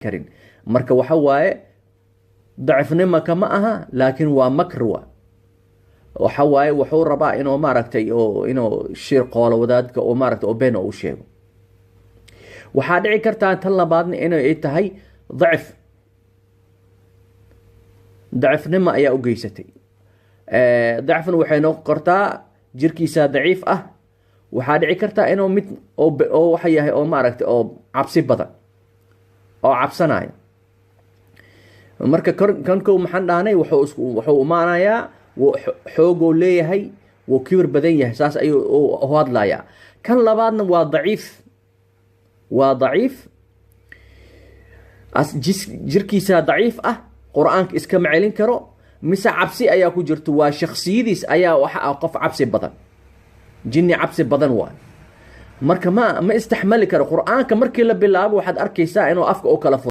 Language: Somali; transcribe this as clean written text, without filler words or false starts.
karin. marka waxa waaye dacifnimo kama aha, laakiin waa makr waxa waaye wuxuu rabaa inuu maaragtay inuu shir qoolo wadaadka oo maaragtay oo been u sheego. waxaa dhici kartaa tan labaadna inay tahay dacifnimo ayaa u geysatay. dacfna waxay noqon kartaa jirkiisa daciif ah. waxaa dhici kartaa inuu mid oo waxa yahay oo maaragtay oo cabsi badan oo cabsanayo. marka kankow maxaan dhahnay wuxuu imaanayaa xoogoo leeyahay, wuu kibir badan yahay, saas ayuu u hadlayaa. kan labaadna waa daciif jirkiisa daciif ah, qur-aanka iskama celin karo, mise cabsi ayaa ku jirto. waa shaksiyadiis ayaa waxa ah qof cabsi badan, jinni cabsi badan waa. marka ma istaxmali karo qur-aanka. markii la bilaabo waxaad arkaysaa inuu afka u kala furo.